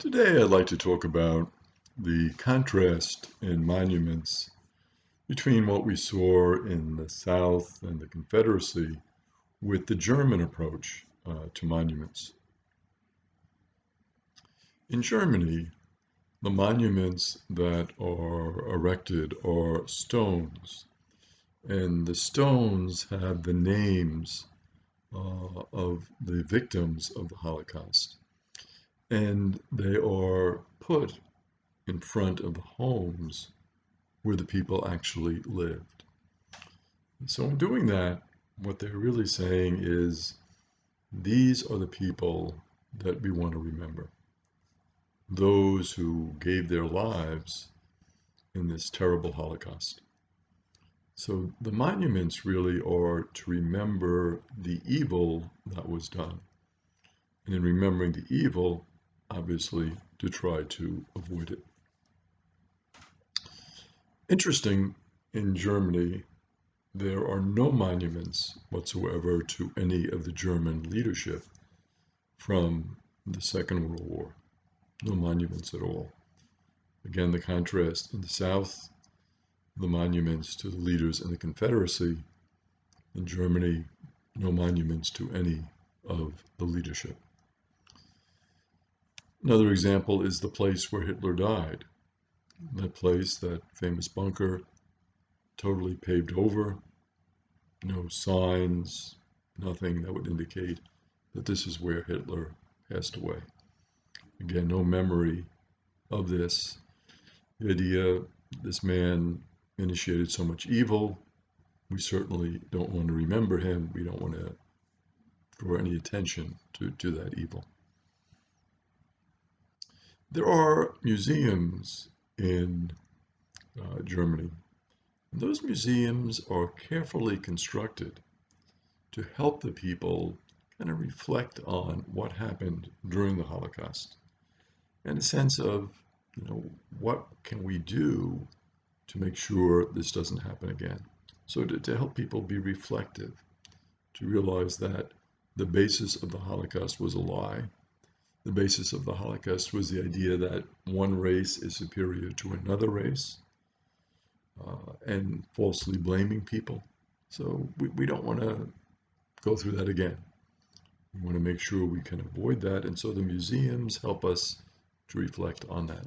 Today I'd like to talk about the contrast in monuments between what we saw in the South and the Confederacy with the German approach to monuments. In Germany, the monuments that are erected are stones, and the stones have the names of the victims of the Holocaust, and they are put in front of the homes where the people actually lived. So in doing that, what they're really saying is these are the people that we want to remember. Those who gave their lives in this terrible Holocaust. So the monuments really are to remember the evil that was done. And in remembering the evil, obviously, to try to avoid it. Interesting, in Germany, there are no monuments whatsoever to any of the German leadership from the Second World War. No monuments at all. Again, the contrast in the South, the monuments to the leaders in the Confederacy. In Germany, no monuments to any of the leadership. Another example is the place where Hitler died. That place, that famous bunker, totally paved over, no signs, nothing that would indicate that this is where Hitler passed away. Again, no memory of this. The idea this man initiated so much evil, we certainly don't want to remember him. We don't want to draw any attention to that evil. There are museums in Germany. And those museums are carefully constructed to help the people kind of reflect on what happened during the Holocaust and a sense of, what can we do to make sure this doesn't happen again? So to help people be reflective, to realize that the basis of the Holocaust was a lie. The basis of the Holocaust was the idea that one race is superior to another race, and falsely blaming people. So we don't want to go through that again. We want to make sure we can avoid that, and so the museums help us to reflect on that.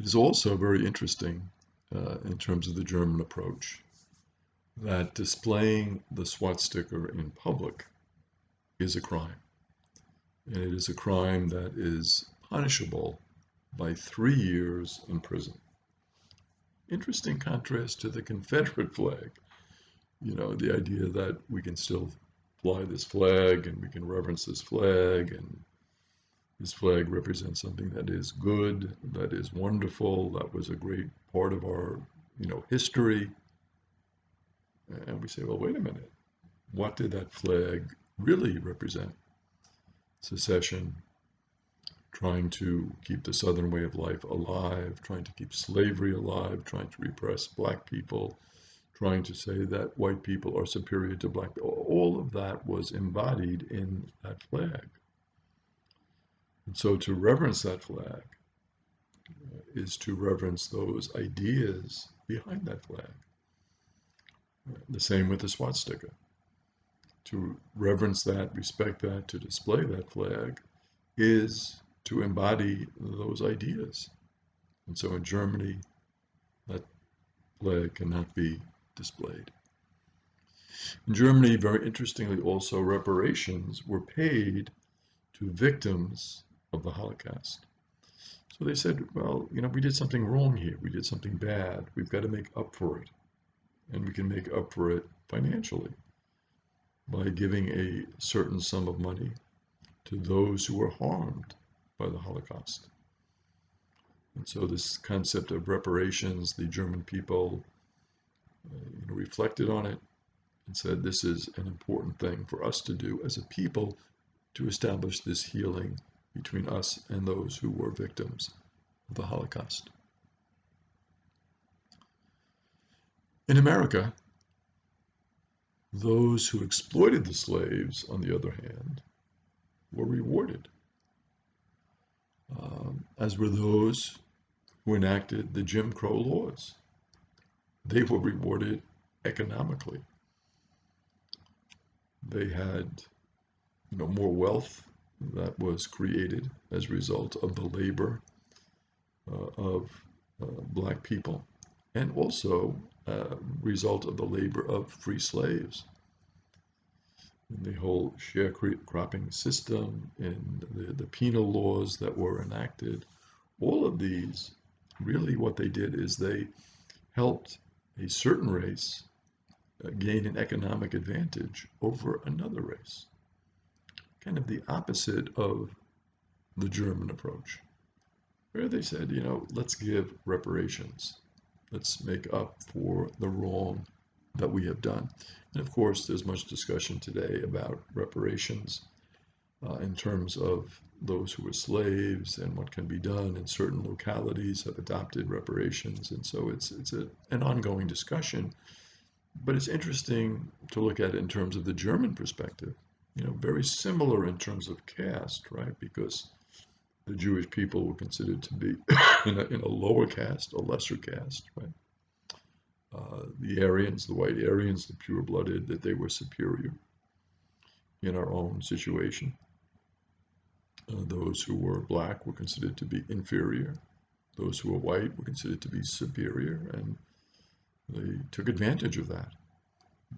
It is also very interesting in terms of the German approach that displaying the swastika in public is a crime. And it is a crime that is punishable by 3 years in prison. Interesting contrast to the Confederate flag. The idea that we can still fly this flag and we can reverence this flag, and this flag represents something that is good, that is wonderful, that was a great part of our, history. And we say, well, wait a minute. What did that flag really represent? Secession, trying to keep the Southern way of life alive, trying to keep slavery alive, trying to repress black people, trying to say that white people are superior to black people. All of that was embodied in that flag. And so to reverence that flag is to reverence those ideas behind that flag. The same with the swastika. To reverence that, respect that, to display that flag is to embody those ideas. And so in Germany, that flag cannot be displayed. In Germany, very interestingly, also reparations were paid to victims of the Holocaust. So they said, well, we did something wrong here. We did something bad. We've got to make up for it. And we can make up for it financially by giving a certain sum of money to those who were harmed by the Holocaust. And so this concept of reparations, the German people reflected on it and said, this is an important thing for us to do as a people to establish this healing between us and those who were victims of the Holocaust. In America, Those who exploited the slaves, on the other hand, were rewarded, as were those who enacted the Jim Crow laws. They were rewarded economically. They had, more wealth that was created as a result of the labor of black people, and also result of the labor of free slaves. In the whole sharecropping system, in the penal laws that were enacted, all of these, really what they did is they helped a certain race gain an economic advantage over another race. Kind of the opposite of the German approach, where they said, let's give reparations. Let's make up for the wrong that we have done. And of course, there's much discussion today about reparations in terms of those who were slaves and what can be done, and certain localities have adopted reparations. And so it's an ongoing discussion. But it's interesting to look at it in terms of the German perspective. Very similar in terms of caste, right? Because the Jewish people were considered to be in a lower caste, a lesser caste, right? The Aryans, the white Aryans, the pure-blooded, that they were superior in our own situation. Those who were black were considered to be inferior. Those who were white were considered to be superior, and they took advantage of that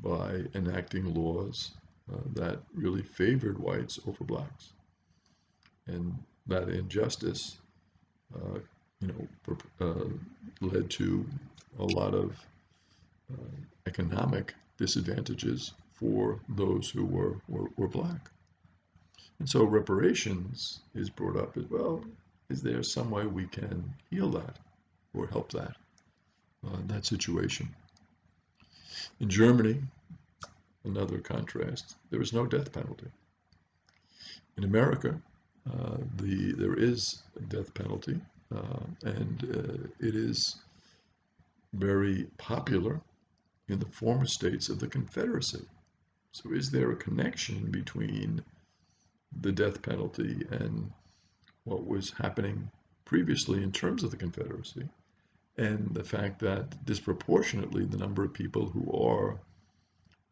by enacting laws that really favored whites over blacks. And that injustice, uh, you know, led to a lot of economic disadvantages for those who were black. And so reparations is brought up as well. Is there some way we can heal that or help that situation? In Germany, another contrast, there is no death penalty. In America, there is a death penalty, and it is very popular in the former states of the Confederacy. So is there a connection between the death penalty and what was happening previously in terms of the Confederacy, and the fact that disproportionately the number of people who are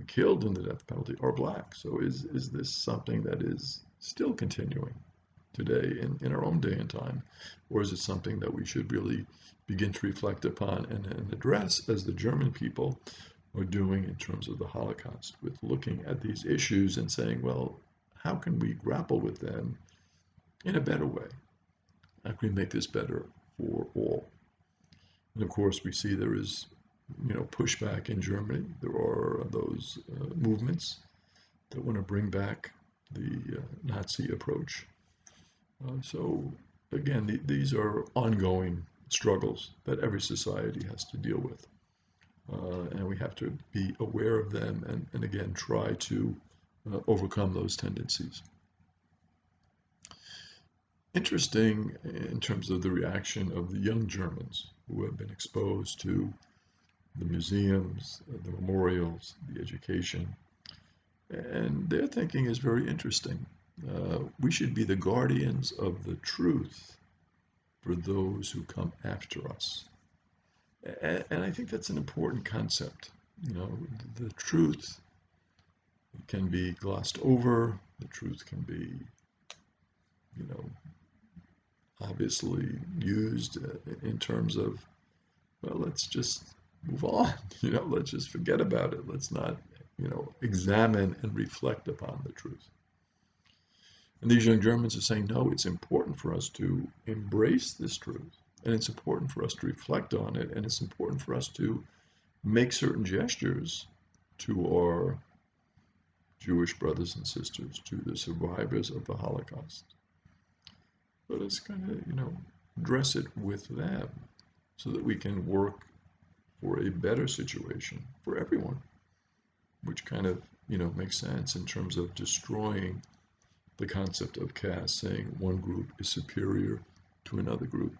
killed in the death penalty are black? So is this something that is still continuing today in our own day and time, or is it something that we should really begin to reflect upon and address, as the German people are doing in terms of the Holocaust, with looking at these issues and saying, well, how can we grapple with them in a better way? How can we make this better for all? And of course, we see there is, pushback in Germany. There are those movements that want to bring back the Nazi approach. So again, these are ongoing struggles that every society has to deal with. And we have to be aware of them and again, try to overcome those tendencies. Interesting in terms of the reaction of the young Germans who have been exposed to the museums, the memorials, the education, and their thinking is very interesting. We should be the guardians of the truth for those who come after us. And I think that's an important concept. The truth can be glossed over. The truth can be, obviously used in terms of, well, let's just move on. Let's just forget about it. Let's not, examine and reflect upon the truth. And these young Germans are saying, no, it's important for us to embrace this truth. And it's important for us to reflect on it. And it's important for us to make certain gestures to our Jewish brothers and sisters, to the survivors of the Holocaust. But let's kind of, address it with them so that we can work for a better situation for everyone, which kind of, makes sense in terms of destroying the concept of caste, saying one group is superior to another group.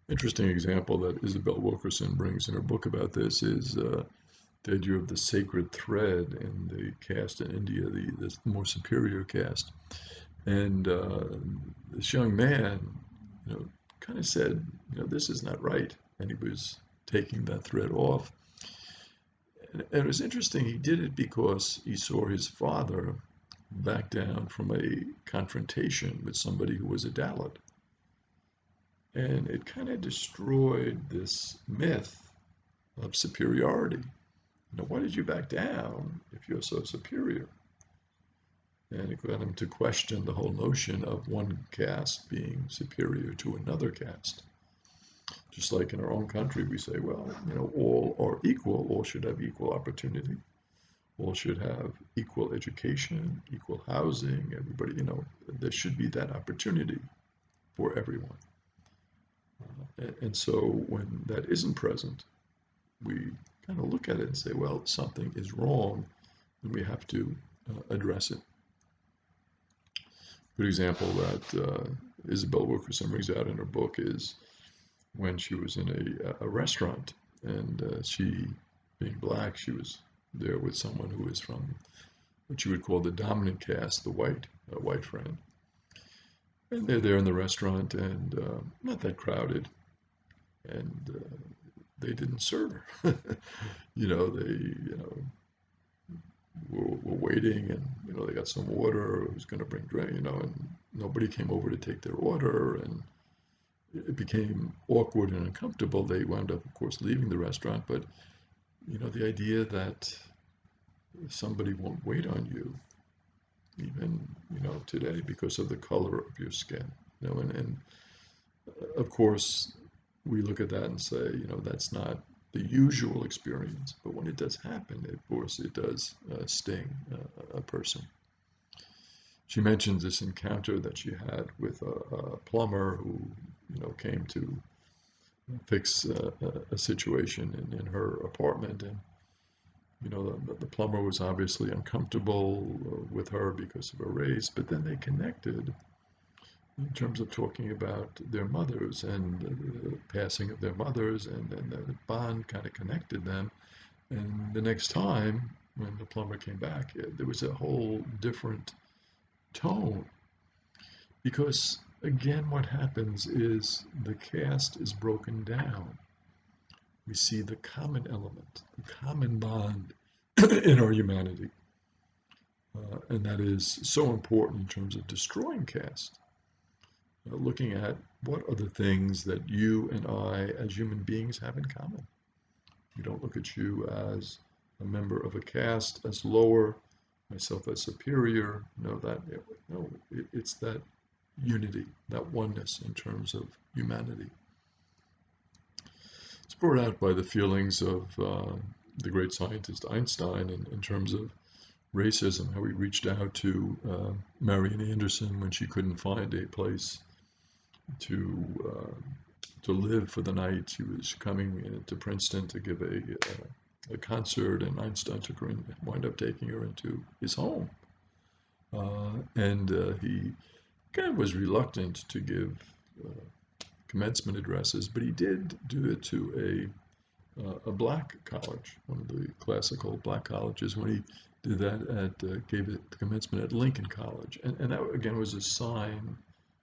Interesting example that Isabel Wilkerson brings in her book about this is the idea of the sacred thread in the caste in India, the more superior caste. And this young man, you know, kind of said, this is not right. And he was taking that thread off. And it was interesting, he did it because he saw his father back down from a confrontation with somebody who was a Dalit. And it kind of destroyed this myth of superiority. Why did you back down if you're so superior? And it got him to question the whole notion of one caste being superior to another caste. Just like in our own country, we say, well, all are equal, all should have equal opportunity, all should have equal education, equal housing, everybody, there should be that opportunity for everyone. And so when that isn't present, we kind of look at it and say, well, something is wrong, and we have to address it. Good example that Isabel Wilkerson brings out in her book is when she was in a restaurant, and she, being black, she was there with someone who is from what you would call the dominant caste, the white friend. And they're there in the restaurant, and not that crowded, and they didn't serve her. Were waiting, and they got some water. It was going to bring drink, and nobody came over to take their order, and it became awkward and uncomfortable. They wound up, of course, leaving the restaurant. But the idea that somebody won't wait on you, even today, because of the color of your skin, and of course we look at that and say, that's not the usual experience, but when it does happen, of course, it does sting a person. She mentions this encounter that she had with a plumber who, came to fix a situation in her apartment, and the plumber was obviously uncomfortable with her because of her race, but then they connected in terms of talking about their mothers and the passing of their mothers, and the bond kind of connected them. And the next time when the plumber came back, there was a whole different tone, because again, what happens is the caste is broken down. We see the common element, the common bond in our humanity. And that is so important in terms of destroying caste. Looking at what are the things that you and I as human beings have in common. We don't look at you as a member of a caste as lower, myself as superior. No, it's that unity, that oneness in terms of humanity. It's brought out by the feelings of the great scientist Einstein in terms of racism, how he reached out to Marian Anderson when she couldn't find a place to live for the night. She was coming to Princeton to give a concert, and Einstein took her and wound up taking her into his home. And he kind of was reluctant to give commencement addresses, but he did do it to a black college, one of the classical black colleges. When he did that, gave it the commencement at Lincoln College, and that again was a sign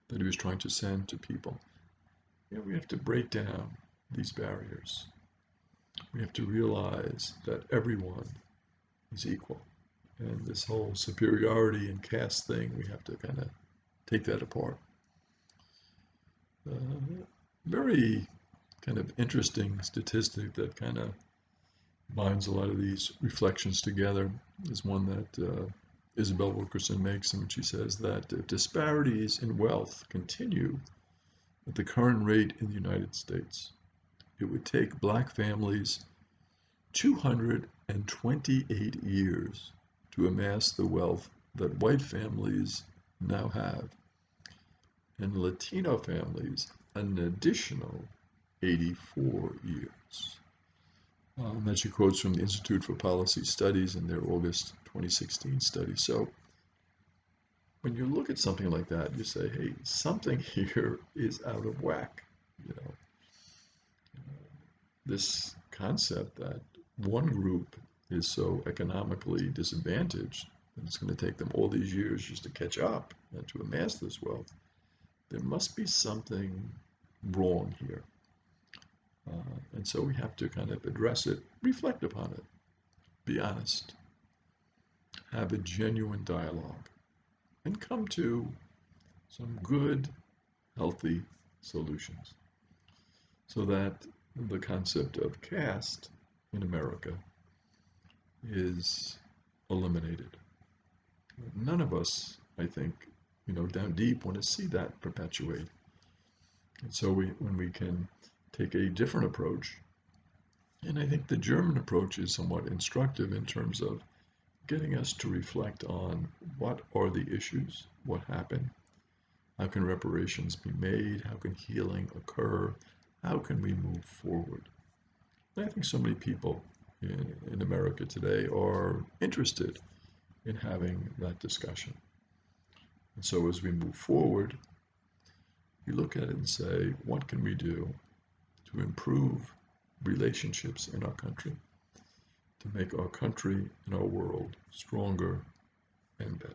that he was trying to send to people. We have to break down these barriers. We have to realize that everyone is equal, and this whole superiority and caste thing, we have to kind of take that apart. Very kind of interesting statistic that kind of binds a lot of these reflections together is one that Isabel Wilkerson makes, in which she says that if disparities in wealth continue at the current rate in the United States, it would take black families 228 years to amass the wealth that white families now have, and Latino families an additional 84 years. That she quotes from the Institute for Policy Studies in their August 2016 study. So when you look at something like that, you say, hey, something here is out of whack. This concept that one group is so economically disadvantaged that it's going to take them all these years just to catch up and to amass this wealth, there must be something wrong here. And so we have to kind of address it, reflect upon it, be honest, have a genuine dialogue, and come to some good, healthy solutions so that the concept of caste in America is eliminated. None of us, I think, down deep want to see that perpetuate. And so when we can take a different approach, and I think the German approach is somewhat instructive in terms of getting us to reflect on what are the issues, what happened, how can reparations be made, how can healing occur, how can we move forward. And I think so many people in America today are interested in having that discussion. And so as we move forward, we look at it and say, what can we do to improve relationships in our country, to make our country and our world stronger and better?